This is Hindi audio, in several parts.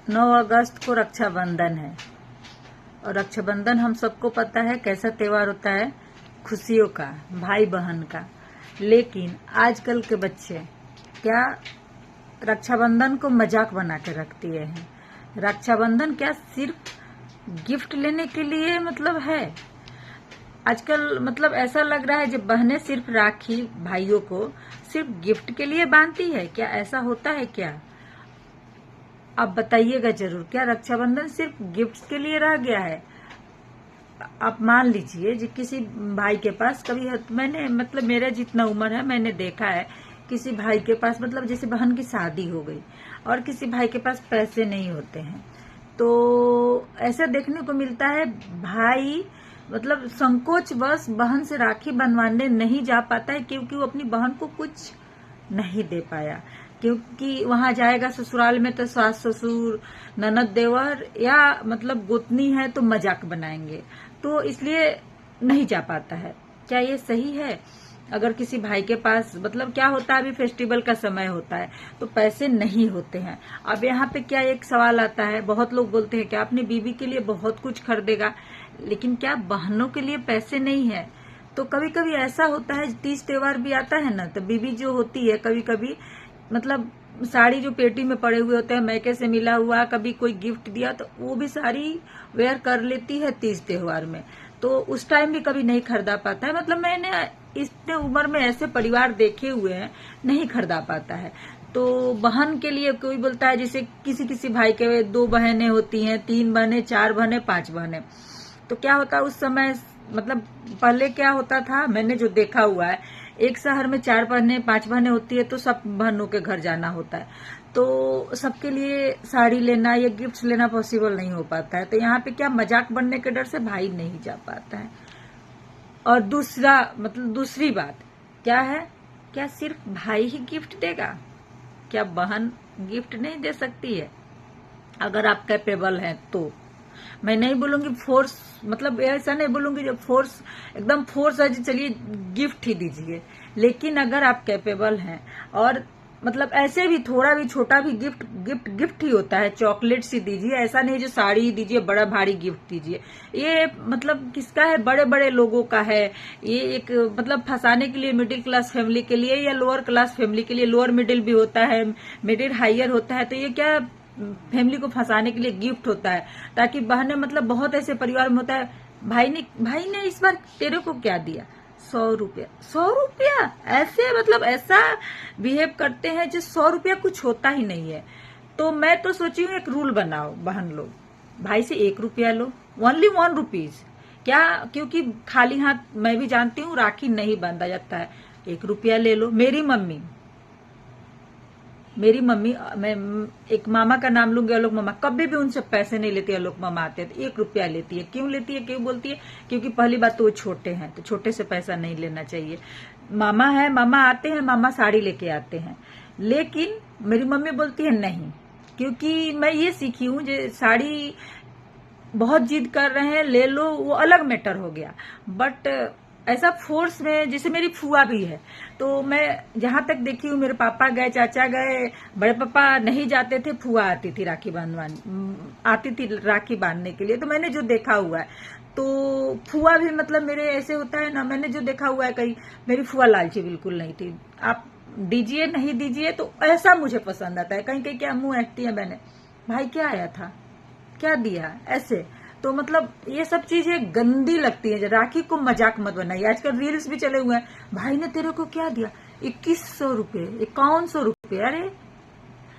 9 अगस्त को रक्षाबंधन है और रक्षाबंधन हम सबको पता है कैसा त्योहार होता है, खुशियों का, भाई बहन का। लेकिन आजकल के बच्चे क्या रक्षाबंधन को मजाक बना के रख दिए हैं। रक्षाबंधन क्या सिर्फ गिफ्ट लेने के लिए मतलब है? आजकल मतलब ऐसा लग रहा है जब बहनें सिर्फ राखी भाइयों को सिर्फ गिफ्ट के लिए बांधती है। क्या ऐसा होता है क्या? आप बताइएगा जरूर, क्या रक्षाबंधन सिर्फ गिफ्ट्स के लिए रह गया है? आप मान लीजिए जो किसी भाई के पास कभी मैंने मतलब मेरा जितना उम्र है मैंने देखा है किसी भाई के पास मतलब जैसे बहन की शादी हो गई और किसी भाई के पास पैसे नहीं होते हैं, तो ऐसा देखने को मिलता है भाई मतलब संकोच बस बहन से राखी बनवाने नहीं जा पाता है क्योंकि वो अपनी बहन को कुछ नहीं दे पाया, क्योंकि वहां जाएगा ससुराल में तो सास ससुर ननद देवर या मतलब गोतनी है तो मजाक बनाएंगे, तो इसलिए नहीं जा पाता है। क्या ये सही है? अगर किसी भाई के पास मतलब क्या होता है, अभी फेस्टिवल का समय होता है तो पैसे नहीं होते हैं। अब यहाँ पे क्या एक सवाल आता है, बहुत लोग बोलते हैं कि अपनी बीवी के लिए बहुत कुछ खरीदेगा, लेकिन क्या बहनों के लिए पैसे नहीं है? तो कभी कभी ऐसा होता है, तीज त्योहार भी आता है ना, तो बीवी जो होती है कभी कभी मतलब साड़ी जो पेटी में पड़े हुए होते हैं मैके से मिला हुआ, कभी कोई गिफ्ट दिया तो वो भी साड़ी वेयर कर लेती है तीज त्योहार में, तो उस टाइम भी कभी नहीं खरीदा पाता है। मतलब मैंने इतने उम्र में ऐसे परिवार देखे हुए हैं नहीं खरीदा पाता है। तो बहन के लिए कोई बोलता है, जैसे किसी किसी भाई के 2 बहनें होती हैं, 3 बहनें, 4 बहनें, 5 बहनें, तो क्या होता है उस समय मतलब पहले क्या होता था मैंने जो देखा हुआ है, एक शहर में 4 बहनें 5 बहनें होती है तो सब बहनों के घर जाना होता है, तो सबके लिए साड़ी लेना या गिफ्ट्स लेना पॉसिबल नहीं हो पाता है। तो यहाँ पे क्या मजाक बनने के डर से भाई नहीं जा पाता है। और दूसरी बात क्या है, क्या सिर्फ भाई ही गिफ्ट देगा? क्या बहन गिफ्ट नहीं दे सकती है? अगर आप कैपेबल हैं तो मैं नहीं बोलूंगी फोर्स, मतलब ऐसा नहीं बोलूंगी जो फोर्स एकदम फोर्स है चलिए गिफ्ट ही दीजिए, लेकिन अगर आप कैपेबल हैं और मतलब ऐसे भी थोड़ा भी छोटा भी गिफ्ट ही होता है, चॉकलेट्स ही दीजिए, ऐसा नहीं जो साड़ी ही दीजिए बड़ा भारी गिफ्ट दीजिए। ये मतलब किसका है? बड़े बड़े लोगों का है। ये एक मतलब फंसाने के लिए मिडिल क्लास फैमिली के लिए या लोअर क्लास फैमिली के लिए, लोअर मिडिल भी होता है, मिडिल हायर होता है, तो ये क्या फैमिली को फंसाने के लिए गिफ्ट होता है, ताकि बहनें मतलब बहुत ऐसे परिवार में होता है भाई ने इस बार तेरे को क्या दिया? 100 रुपया। 100 रुपया ऐसे मतलब ऐसा बिहेव करते हैं जो 100 रुपया कुछ होता ही नहीं है। तो मैं तो सोची हूँ एक रूल बनाओ, बहन लोग भाई से 1 रुपया लो, ओनली 1 रुपीज। क्या? क्योंकि खाली हाथ मैं भी जानती हूँ राखी नहीं बांधा जाता है, 1 रुपया ले लो। मेरी मम्मी मैं एक मामा का नाम लूंगी, आलोक मामा, कभी भी उनसे पैसे नहीं लेती। आलोक मामा आते हैं तो 1 रुपया लेती है। क्यों लेती है, क्यों बोलती है? क्योंकि पहली बात तो वो छोटे हैं, तो छोटे से पैसा नहीं लेना चाहिए। मामा है, मामा आते हैं, मामा साड़ी लेके आते हैं, लेकिन मेरी मम्मी बोलती है नहीं, क्योंकि मैं ये सीखी हूँ जो साड़ी बहुत जिद कर रहे हैं ले लो वो अलग मैटर हो गया, बट ऐसा फोर्स में, जैसे मेरी फुआ भी है, तो मैं जहां तक देखी हूँ मेरे पापा गए, चाचा गए, बड़े पापा नहीं जाते थे, फुआ आती थी राखी बांधने के लिए। तो मैंने जो देखा हुआ है, तो फुआ भी मतलब मेरे ऐसे होता है ना, मैंने जो देखा हुआ है कहीं, मेरी फुआ लालची बिल्कुल नहीं थी, आप दीजिए नहीं दीजिए तो ऐसा मुझे पसंद आता है। कहीं कहीं क्या मुंह ऐठती है मैंने, भाई क्या आया था, क्या दिया, ऐसे। तो मतलब ये सब चीजें गंदी लगती है। राखी को मजाक मत बनाइए। आजकल रील्स भी चले हुए हैं, भाई ने तेरे को क्या दिया, 2100 रुपये, 5100 रुपये। अरे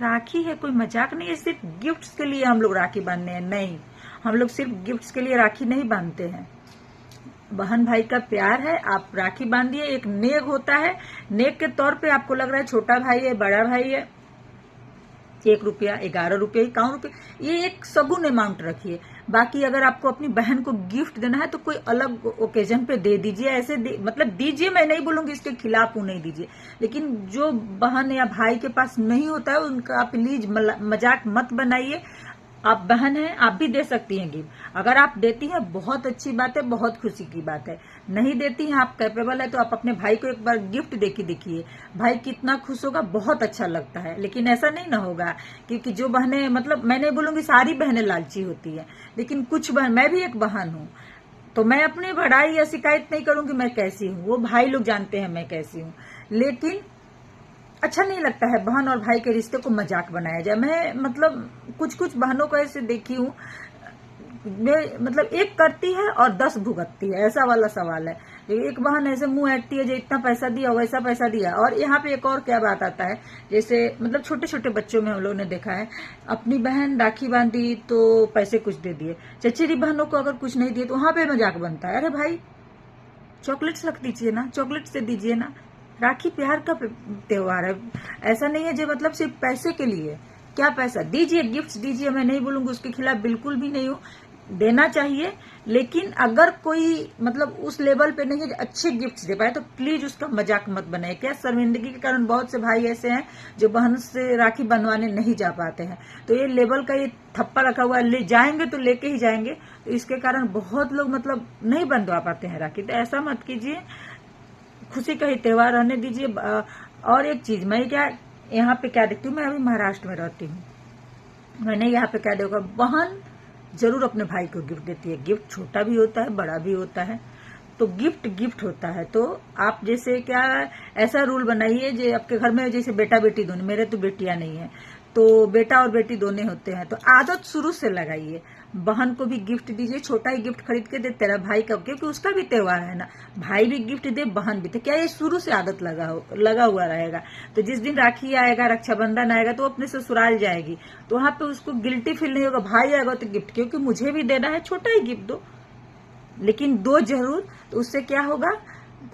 राखी है, कोई मजाक नहीं है। सिर्फ गिफ्ट्स के लिए हम लोग राखी बांधने हैं? नहीं, हम लोग सिर्फ गिफ्ट्स के लिए राखी नहीं बांधते हैं। बहन भाई का प्यार है, आप राखी बांधिए। एक नेक होता है, नेक के तौर पे आपको लग रहा है छोटा भाई है, बड़ा भाई है, 1 रुपया, 11 रुपये, 51 रुपये, ये एक सगुन अमाउंट रखिए। बाकी अगर आपको अपनी बहन को गिफ्ट देना है तो कोई अलग ओकेजन पे दे दीजिए, ऐसे मतलब दीजिए, मैं नहीं बोलूंगी इसके खिलाफ हूं, नहीं दीजिए, लेकिन जो बहन या भाई के पास नहीं होता है उनका प्लीज मजाक मत बनाइए। आप बहन हैं, आप भी दे सकती हैं गिफ्ट। अगर आप देती हैं बहुत अच्छी बात है, बहुत खुशी की बात है। नहीं देती हैं, आप कैपेबल है, तो आप अपने भाई को एक बार गिफ्ट देके देखिए, भाई कितना खुश होगा, बहुत अच्छा लगता है। लेकिन ऐसा नहीं ना होगा, क्योंकि जो बहनें, मतलब मैं नहीं बोलूंगी सारी बहनें लालची होती है, लेकिन कुछ बहन, मैं भी एक बहन हूँ, तो मैं अपनी बड़ाई या शिकायत नहीं करूंगी मैं कैसी हूँ, वो भाई लोग जानते हैं मैं कैसी हूँ। लेकिन अच्छा नहीं लगता है बहन और भाई के रिश्ते को मजाक बनाया जाए। मैं मतलब कुछ कुछ बहनों को ऐसे देखी हूँ, मतलब एक करती है और 10 भुगतती है, ऐसा वाला सवाल है। एक बहन ऐसे मुंह ऐटती है जो इतना पैसा दिया वैसा पैसा दिया। और यहाँ पे एक और क्या बात आता है, जैसे मतलब छोटे छोटे बच्चों में हम लोगों ने देखा है, अपनी बहन राखी बांधी तो पैसे कुछ दे दिए, चचेरी बहनों को अगर कुछ नहीं दिए तो वहां पे मजाक बनता है, अरे भाई चॉकलेट्स रख दीजिए ना, चॉकलेट्स दे दीजिए ना। राखी प्यार का त्योहार है, ऐसा नहीं है जो मतलब सिर्फ पैसे के लिए। क्या पैसा दीजिए, गिफ्ट दीजिए, मैं नहीं बोलूंगी, उसके खिलाफ बिल्कुल भी नहीं हूँ, देना चाहिए। लेकिन अगर कोई मतलब उस लेवल पे नहीं है अच्छे गिफ्ट्स दे पाए तो प्लीज उसका मजाक मत बनाए। क्या शर्मिंदगी के कारण बहुत से भाई ऐसे हैं जो बहन से राखी बनवाने नहीं जा पाते हैं, तो ये लेवल का ये थप्पा रखा हुआ है, ले जाएंगे तो लेके ही जाएंगे, तो इसके कारण बहुत लोग मतलब नहीं बंधवा पाते हैं राखी। तो ऐसा मत कीजिए, खुशी का ही त्योहार रहने दीजिए। और एक चीज मैं क्या यहाँ पे क्या देखती हूँ, मैं अभी महाराष्ट्र में रहती हूँ, मैंने यहाँ पे क्या देखा, बहन जरूर अपने भाई को गिफ्ट देती है। गिफ्ट छोटा भी होता है, बड़ा भी होता है, तो गिफ्ट गिफ्ट होता है। तो आप जैसे क्या ऐसा रूल बनाइए जो आपके घर में जैसे बेटा बेटी दोनों, मेरे तो बेटियां नहीं है, तो बेटा और बेटी दोनों होते हैं, तो आदत शुरू से लगाइए, बहन को भी गिफ्ट दीजिए, छोटा ही गिफ्ट खरीद के दे, तेरा भाई का, क्योंकि उसका भी त्योहार है ना, भाई भी गिफ्ट दे बहन भी, तो क्या ये शुरू से आदत लगा हुआ रहेगा। तो जिस दिन राखी आएगा, रक्षाबंधन आएगा, तो अपने ससुराल जाएगी, तो वहां पे उसको गिल्टी फील नहीं होगा, भाई आएगा तो गिफ्ट, क्योंकि मुझे भी देना है, छोटा ही गिफ्ट दो, लेकिन दो जरूर। तो उससे क्या होगा,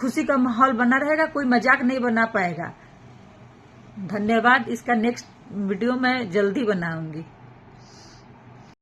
खुशी का माहौल बना रहेगा, कोई मजाक नहीं बना पाएगा। धन्यवाद। इसका नेक्स्ट वीडियो मैं जल्दी बनाऊंगी।